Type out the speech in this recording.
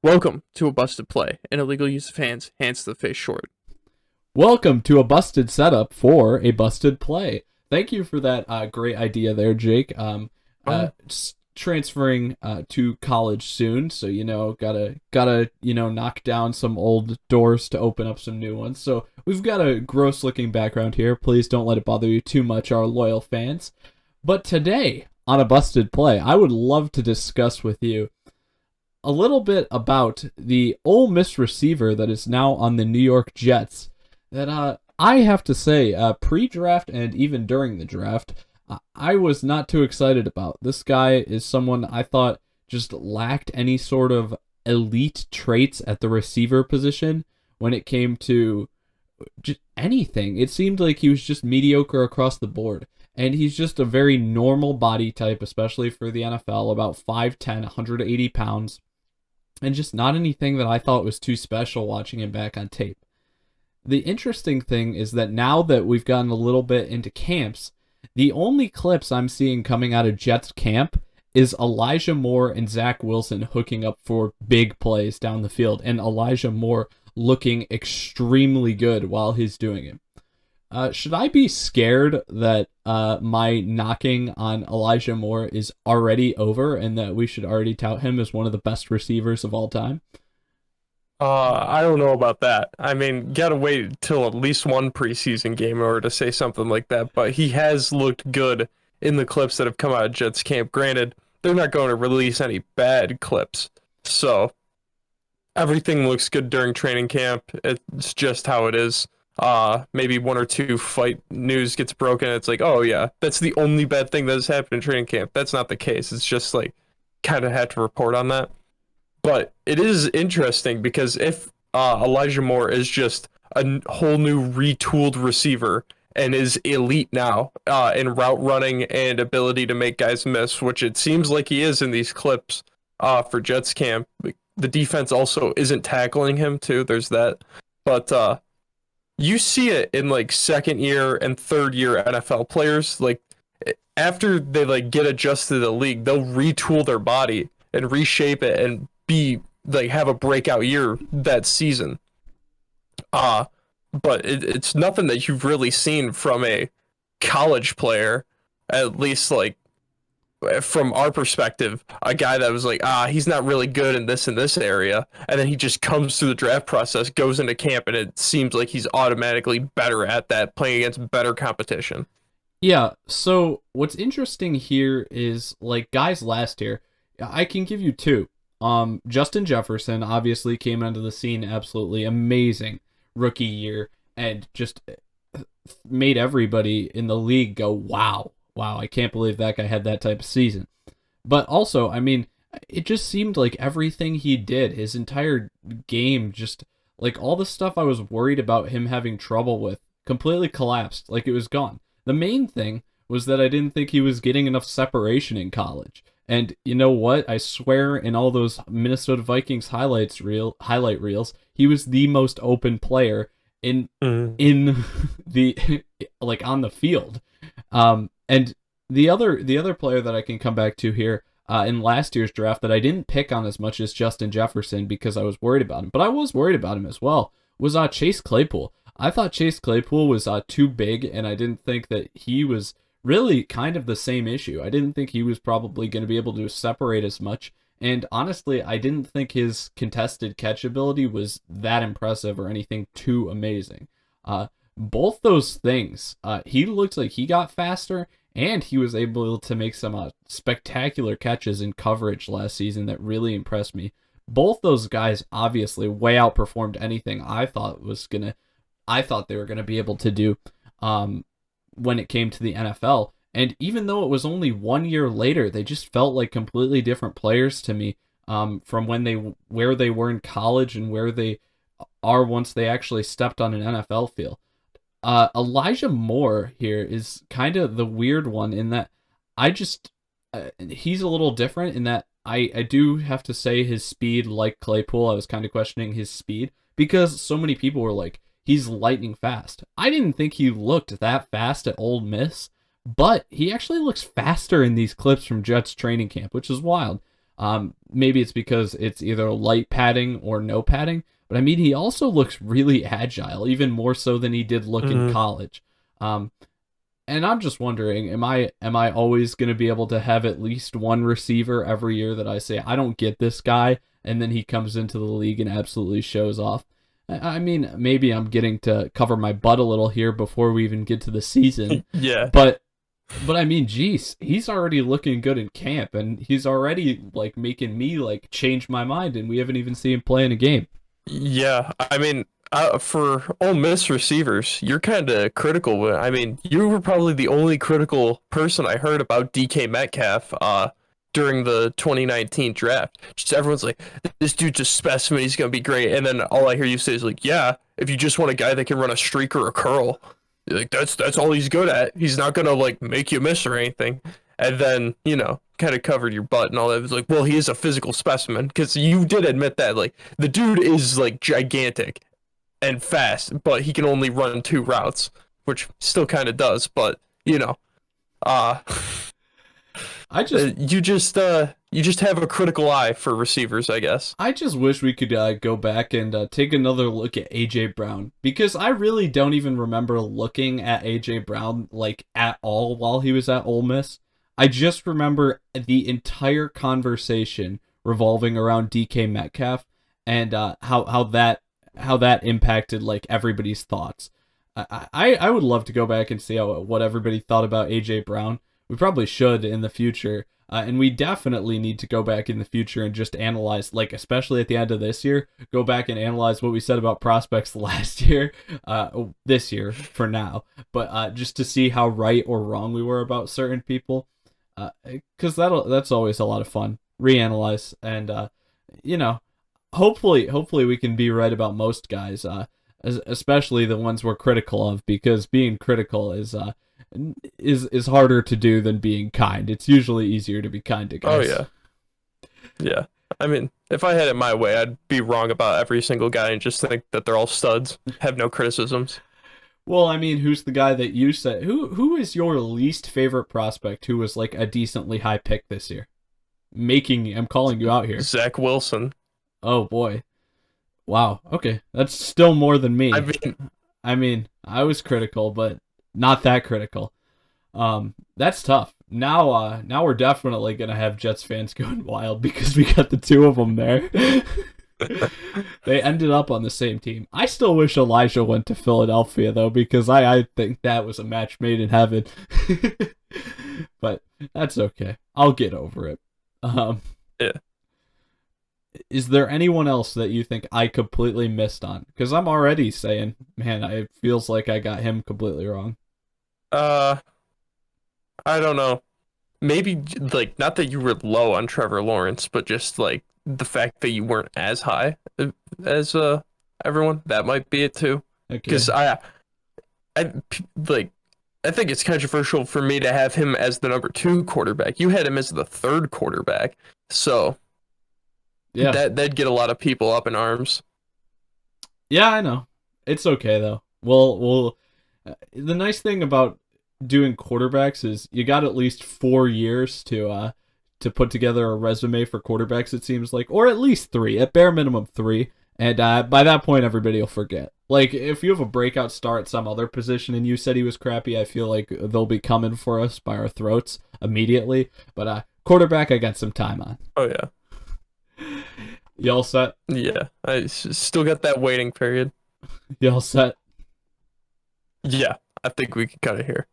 Welcome to a busted play, an illegal use of hands to the face short. Welcome to a busted setup for a busted play. Thank you for that great idea there, Jake. Transferring to college soon, so gotta knock down some old doors to open up some new ones. So we've got a gross looking background here. Please don't let it bother you too much, our loyal fans. But today on a busted play, I would love to discuss with you a little bit about the Ole Miss receiver that is now on the New York Jets. That I have to say, pre-draft and even during the draft, I was not too excited about. This guy is someone I thought just lacked any sort of elite traits at the receiver position when it came to just anything. It seemed like he was just mediocre across the board. And he's just a very normal body type, especially for the NFL, about 5'10", 180 pounds. And just not anything that I thought was too special watching him back on tape. The interesting thing is that now that we've gotten a little bit into camps, the only clips I'm seeing coming out of Jets camp is Elijah Moore and Zach Wilson hooking up for big plays down the field, and Elijah Moore looking extremely good while he's doing it. Should I be scared that my knocking on Elijah Moore is already over and that we should already tout him as one of the best receivers of all time? I don't know about that. I mean, gotta wait till at least one preseason game in order to say something like that, but he has looked good in the clips that have come out of Jets camp. Granted, they're not going to release any bad clips, so everything looks good during training camp. It's just how it is. Maybe one or two fight news gets broken. It's like, oh yeah, that's the only bad thing that has happened in training camp. That's not the case. It's just like, kind of had to report on that. But it is interesting because if Elijah Moore is just a whole new retooled receiver and is elite now in route running and ability to make guys miss, which it seems like he is in these clips for Jets camp. The defense also isn't tackling him too. There's that. But you see it in like second year and third year NFL players. Like after they like get adjusted to the league, they'll retool their body and reshape it and be like have a breakout year that season. But it's nothing that you've really seen from a college player, at least like from our perspective, a guy that was like, he's not really good in this area, and then he just comes through the draft process, goes into camp, and it seems like he's automatically better at that, playing against better competition. Yeah, so what's interesting here is, like, guys last year, I can give you two. Justin Jefferson obviously came onto the scene, absolutely amazing rookie year, and just made everybody in the league go, wow, I can't believe that guy had that type of season. But also, I mean, it just seemed like everything he did, his entire game, just like all the stuff I was worried about him having trouble with, completely collapsed, like it was gone. The main thing was that I didn't think he was getting enough separation in college. And you know what? I swear in all those Minnesota Vikings highlight reels, he was the most open player in the like on the field. And the other player that I can come back to here in last year's draft that I didn't pick on as much as Justin Jefferson because I was worried about him, but I was worried about him as well, was Chase Claypool. I thought Chase Claypool was too big, and I didn't think that he was really kind of the same issue. I didn't think he was probably going to be able to separate as much. And honestly, I didn't think his contested catch ability was that impressive or anything too amazing. Both those things, he looked like he got faster, and he was able to make some spectacular catches in coverage last season that really impressed me. Both those guys obviously way outperformed anything I thought they were going to be able to do when it came to the NFL. And even though it was only 1 year later, they just felt like completely different players to me from where they were in college and where they are once they actually stepped on an NFL field. Elijah Moore here is kind of the weird one in that he's a little different in that I do have to say his speed, like Claypool, I was kind of questioning his speed because so many people were like, he's lightning fast. I didn't think he looked that fast at Ole Miss, but he actually looks faster in these clips from Jets training camp, which is wild. Maybe it's because it's either light padding or no padding. But I mean, he also looks really agile, even more so than he did look in Mhm. college. Um, and I'm just wondering, am I always going to be able to have at least one receiver every year that I say I don't get this guy, and then he comes into the league and absolutely shows off? I mean, maybe I'm getting to cover my butt a little here before we even get to the season, Yeah. but I mean, geez, he's already looking good in camp, and he's already like making me like change my mind, and we haven't even seen him play in a game. Yeah, I mean, for Ole Miss receivers, you're kind of critical. I mean, you were probably the only critical person I heard about DK Metcalf during the 2019 draft. Just everyone's like, this dude's a specimen. He's gonna be great. And then all I hear you say is like, yeah, if you just want a guy that can run a streak or a curl, like that's all he's good at. He's not gonna like make you miss or anything. And then, kind of covered your butt and all that. It was like, well, he is a physical specimen because you did admit that. Like, the dude is like gigantic and fast, but he can only run two routes, which still kind of does. But uh, I just you just have a critical eye for receivers, I guess. I just wish we could go back and take another look at AJ Brown, because I really don't even remember looking at AJ Brown like at all while he was at Ole Miss. I just remember the entire conversation revolving around DK Metcalf and how that impacted like everybody's thoughts. I would love to go back and see what everybody thought about AJ Brown. We probably should in the future. And we definitely need to go back in the future and just analyze, like, especially at the end of this year, go back and analyze what we said about prospects last year, this year for now, but just to see how right or wrong we were about certain people, because that's always a lot of fun. Reanalyze and you know, hopefully we can be right about most guys, especially the ones we're critical of, because being critical is harder to do than being kind. It's usually easier to be kind to Oh guys. yeah, yeah. I mean, if I had it my way, I'd be wrong about every single guy and just think that they're all studs. Have no criticisms. Well, I mean, who's the guy that you said? Who is your least favorite prospect who was like a decently high pick this year? I'm calling you out here. Zach Wilson. Oh boy. Wow. Okay. That's still more than I me. mean, I mean, I was critical, but not that critical. That's tough. Now we're definitely gonna have Jets fans going wild because we got the two of them there. They ended up on the same team. I still wish Elijah went to Philadelphia though, because I think that was a match made in heaven. But that's okay. I'll get over it. Um, yeah. is there anyone else that you think I completely missed on? Because I'm already saying, man, it feels like I got him completely wrong. Uh, I don't know. Maybe like not that you were low on Trevor Lawrence, but just like the fact that you weren't as high as everyone. That might be it too. Okay. Because I like I think it's controversial for me to have him as the number two quarterback. You had him as the third quarterback, so Yeah. that'd get a lot of people up in arms. Yeah, I know. It's okay though. Well, the nice thing about doing quarterbacks is you got at least 4 years to put together a resume for quarterbacks. It seems like, or at least three, at bare minimum three. And by that point, everybody will forget. Like if you have a breakout star at some other position and you said he was crappy, I feel like they'll be coming for us by our throats immediately. But quarterback, I got some time on. Oh yeah, You all set? yeah. Still got that waiting period. You all set? Yeah, I think we can cut it here.